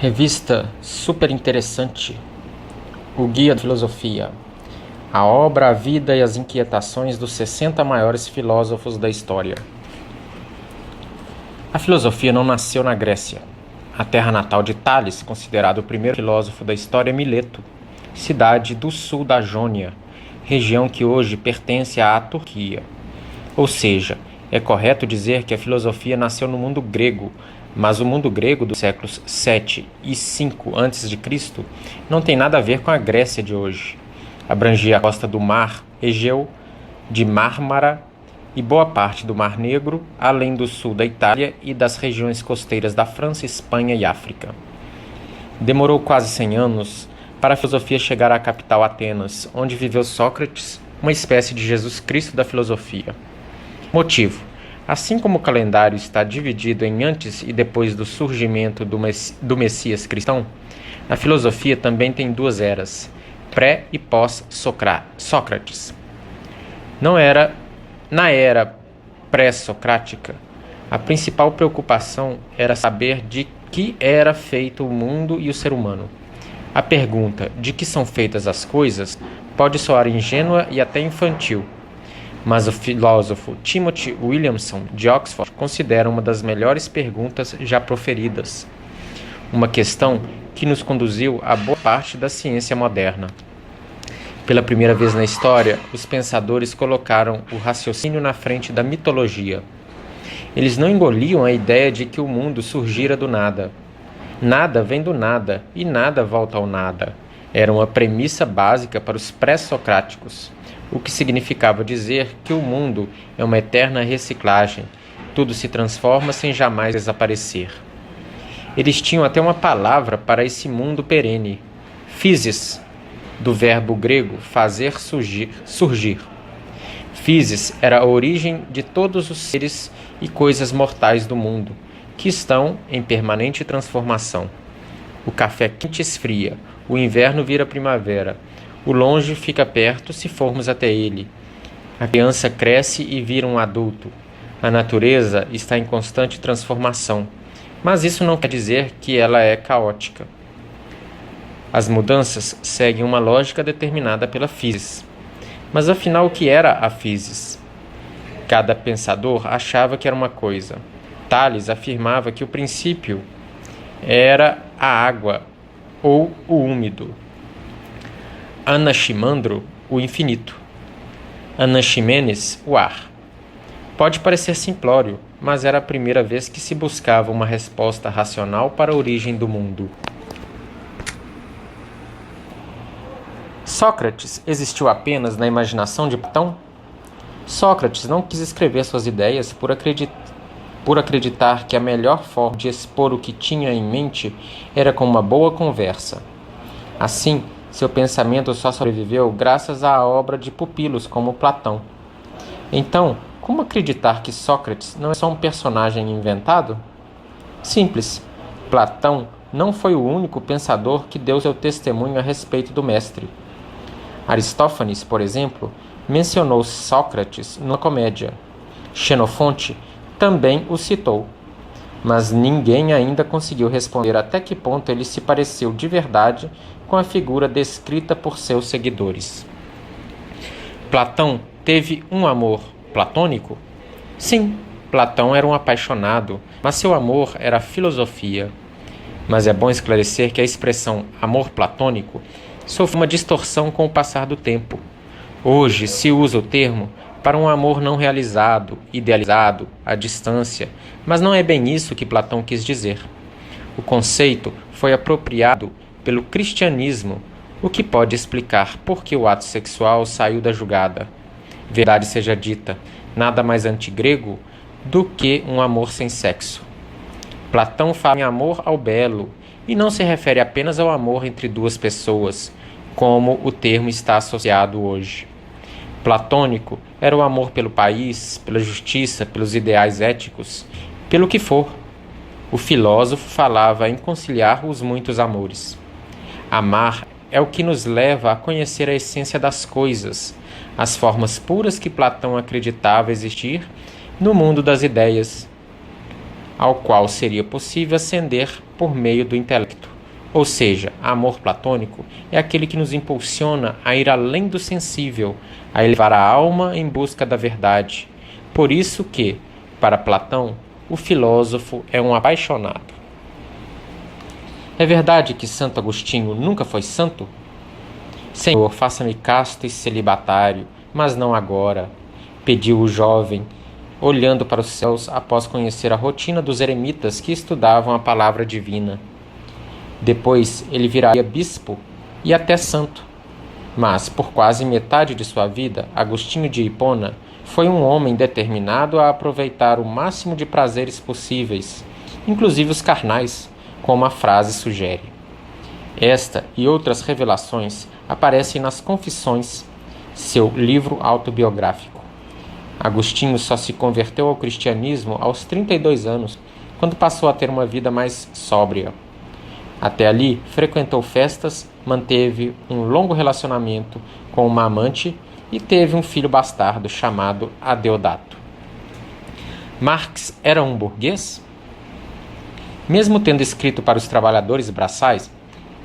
Revista super interessante, o Guia de Filosofia, a obra, a vida e as inquietações dos 60 maiores filósofos da história. A filosofia não nasceu na Grécia. A terra natal de Tales, considerado o primeiro filósofo da história, é Mileto, cidade do sul da Jônia, região que hoje pertence à Turquia. Ou seja, é correto dizer que a filosofia nasceu no mundo grego, mas o mundo grego dos séculos 7 e 5 a.C. não tem nada a ver com a Grécia de hoje. Abrangia a costa do mar Egeu, de Mármara e boa parte do Mar Negro, além do sul da Itália e das regiões costeiras da França, Espanha e África. Demorou quase 100 anos para a filosofia chegar à capital Atenas, onde viveu Sócrates, uma espécie de Jesus Cristo da filosofia. Motivo: assim como o calendário está dividido em antes e depois do surgimento do Messias cristão, a filosofia também tem duas eras, pré e pós-Sócrates. Na era pré-socrática, a principal preocupação era saber de que era feito o mundo e o ser humano. A pergunta de que são feitas as coisas pode soar ingênua e até infantil, mas o filósofo Timothy Williamson, de Oxford, considera uma das melhores perguntas já proferidas. Uma questão que nos conduziu a boa parte da ciência moderna. Pela primeira vez na história, os pensadores colocaram o raciocínio na frente da mitologia. Eles não engoliam a ideia de que o mundo surgira do nada. Nada vem do nada e nada volta ao nada. Era uma premissa básica para os pré-socráticos, o que significava dizer que o mundo é uma eterna reciclagem, tudo se transforma sem jamais desaparecer. Eles tinham até uma palavra para esse mundo perene, physis, do verbo grego fazer surgir. Physis era a origem de todos os seres e coisas mortais do mundo, que estão em permanente transformação. O café quente esfria, o inverno vira primavera, o longe fica perto se formos até ele. A criança cresce e vira um adulto. A natureza está em constante transformação, mas isso não quer dizer que ela é caótica. As mudanças seguem uma lógica determinada pela physis. Mas afinal, o que era a physis? Cada pensador achava que era uma coisa. Tales afirmava que o princípio era a água ou o úmido. Anaximandro, o infinito. Anaximenes, o ar. Pode parecer simplório, mas era a primeira vez que se buscava uma resposta racional para a origem do mundo. Sócrates existiu apenas na imaginação de Platão? Sócrates não quis escrever suas ideias por acreditar que a melhor forma de expor o que tinha em mente era com uma boa conversa. Assim, seu pensamento só sobreviveu graças à obra de pupilos como Platão. Então, como acreditar que Sócrates não é só um personagem inventado? Simples. Platão não foi o único pensador que deu seu testemunho a respeito do mestre. Aristófanes, por exemplo, mencionou Sócrates numa comédia. Xenofonte também o citou, mas ninguém ainda conseguiu responder até que ponto ele se pareceu de verdade com a figura descrita por seus seguidores. Platão teve um amor platônico? Sim, Platão era um apaixonado, mas seu amor era a filosofia. Mas é bom esclarecer que a expressão amor platônico sofreu uma distorção com o passar do tempo. Hoje se usa o termo para um amor não realizado, idealizado, à distância, mas não é bem isso que Platão quis dizer. O conceito foi apropriado pelo cristianismo, o que pode explicar por que o ato sexual saiu da jugada. Verdade seja dita, nada mais antigrego do que um amor sem sexo. Platão fala em amor ao belo, e não se refere apenas ao amor entre duas pessoas, como o termo está associado hoje. Platônico era o amor pelo país, pela justiça, pelos ideais éticos, pelo que for. O filósofo falava em conciliar os muitos amores. Amar é o que nos leva a conhecer a essência das coisas, as formas puras que Platão acreditava existir no mundo das ideias, ao qual seria possível ascender por meio do intelecto. Ou seja, amor platônico é aquele que nos impulsiona a ir além do sensível, a elevar a alma em busca da verdade. Por isso que, para Platão, o filósofo é um apaixonado. É verdade que Santo Agostinho nunca foi santo? Senhor, faça-me casto e celibatário, mas não agora, pediu o jovem, olhando para os céus após conhecer a rotina dos eremitas que estudavam a palavra divina. Depois ele viraria bispo e até santo. Mas, por quase metade de sua vida, Agostinho de Hipona foi um homem determinado a aproveitar o máximo de prazeres possíveis, inclusive os carnais, como a frase sugere. Esta e outras revelações aparecem nas Confissões, seu livro autobiográfico. Agostinho só se converteu ao cristianismo aos 32 anos, quando passou a ter uma vida mais sóbria. Até ali, frequentou festas, manteve um longo relacionamento com uma amante e teve um filho bastardo chamado Adeodato. Marx era um burguês? Mesmo tendo escrito para os trabalhadores braçais,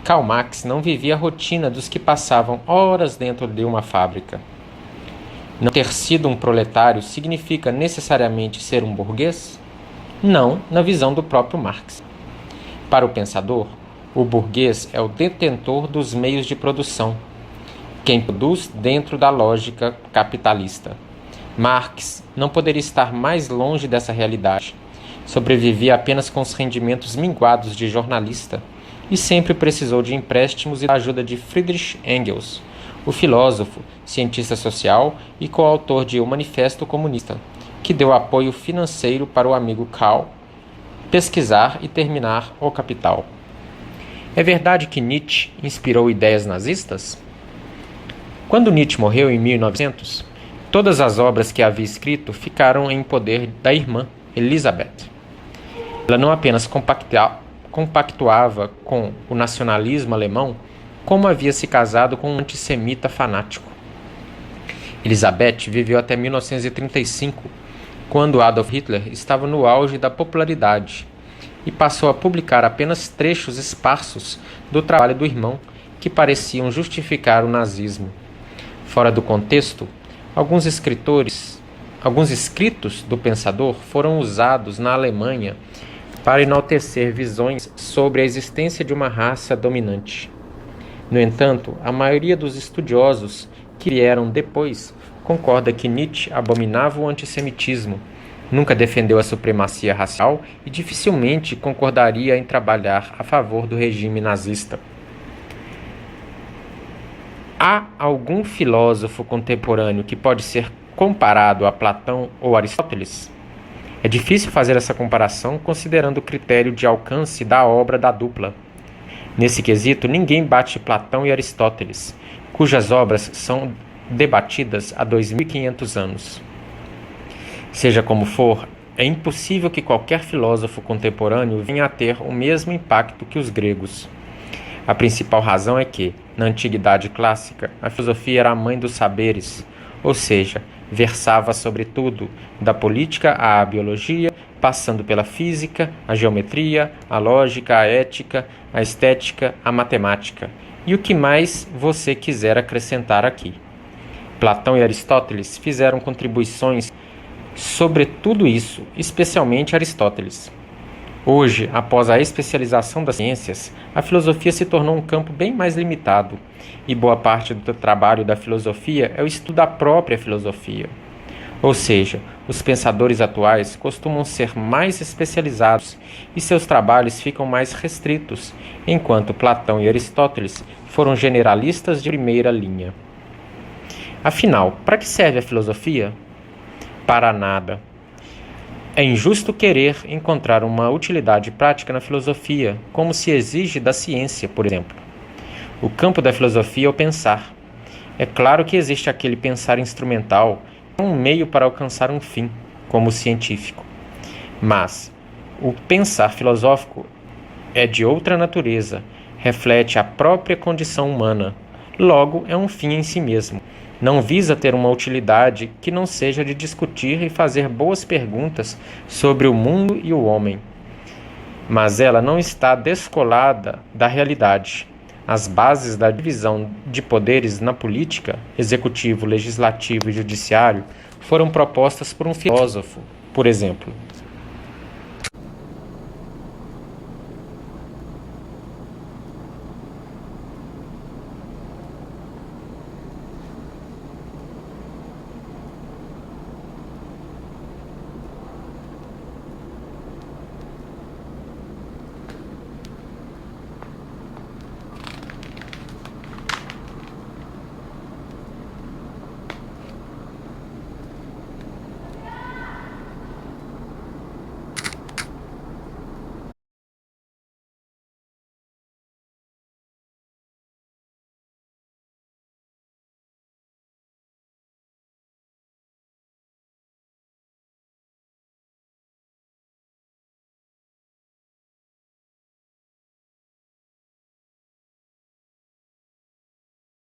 Karl Marx não vivia a rotina dos que passavam horas dentro de uma fábrica. Não ter sido um proletário significa necessariamente ser um burguês? Não, na visão do próprio Marx. Para o pensador, o burguês é o detentor dos meios de produção, quem produz dentro da lógica capitalista. Marx não poderia estar mais longe dessa realidade. Sobrevivia apenas com os rendimentos minguados de jornalista e sempre precisou de empréstimos e da ajuda de Friedrich Engels, o filósofo, cientista social e coautor de O Manifesto Comunista, que deu apoio financeiro para o amigo Karl pesquisar e terminar O Capital. É verdade que Nietzsche inspirou ideias nazistas? Quando Nietzsche morreu em 1900, todas as obras que havia escrito ficaram em poder da irmã, Elisabeth. Ela não apenas compactuava com o nacionalismo alemão, como havia se casado com um antissemita fanático. Elizabeth viveu até 1935, quando Adolf Hitler estava no auge da popularidade, e passou a publicar apenas trechos esparsos do trabalho do irmão que pareciam justificar o nazismo. Fora do contexto, alguns escritos do pensador foram usados na Alemanha para enaltecer visões sobre a existência de uma raça dominante. No entanto, a maioria dos estudiosos que vieram depois concorda que Nietzsche abominava o antissemitismo, nunca defendeu a supremacia racial e dificilmente concordaria em trabalhar a favor do regime nazista. Há algum filósofo contemporâneo que pode ser comparado a Platão ou Aristóteles? É difícil fazer essa comparação considerando o critério de alcance da obra da dupla. Nesse quesito, ninguém bate Platão e Aristóteles, cujas obras são debatidas há 2.500 anos. Seja como for, é impossível que qualquer filósofo contemporâneo venha a ter o mesmo impacto que os gregos. A principal razão é que, na antiguidade clássica, a filosofia era a mãe dos saberes, ou seja, versava sobre tudo, da política à biologia, passando pela física, a geometria, a lógica, a ética, a estética, a matemática, e o que mais você quiser acrescentar aqui. Platão e Aristóteles fizeram contribuições sobre tudo isso, especialmente Aristóteles. Hoje, após a especialização das ciências, a filosofia se tornou um campo bem mais limitado, e boa parte do trabalho da filosofia é o estudo da própria filosofia. Ou seja, os pensadores atuais costumam ser mais especializados e seus trabalhos ficam mais restritos, enquanto Platão e Aristóteles foram generalistas de primeira linha. Afinal, para que serve a filosofia? Para nada. É injusto querer encontrar uma utilidade prática na filosofia, como se exige da ciência, por exemplo. O campo da filosofia é o pensar. É claro que existe aquele pensar instrumental, um meio para alcançar um fim, como o científico. Mas o pensar filosófico é de outra natureza, reflete a própria condição humana, logo é um fim em si mesmo. Não visa ter uma utilidade que não seja de discutir e fazer boas perguntas sobre o mundo e o homem. mas ela não está descolada da realidade. As bases da divisão de poderes na política, executivo, legislativo e judiciário, foram propostas por um filósofo, por exemplo.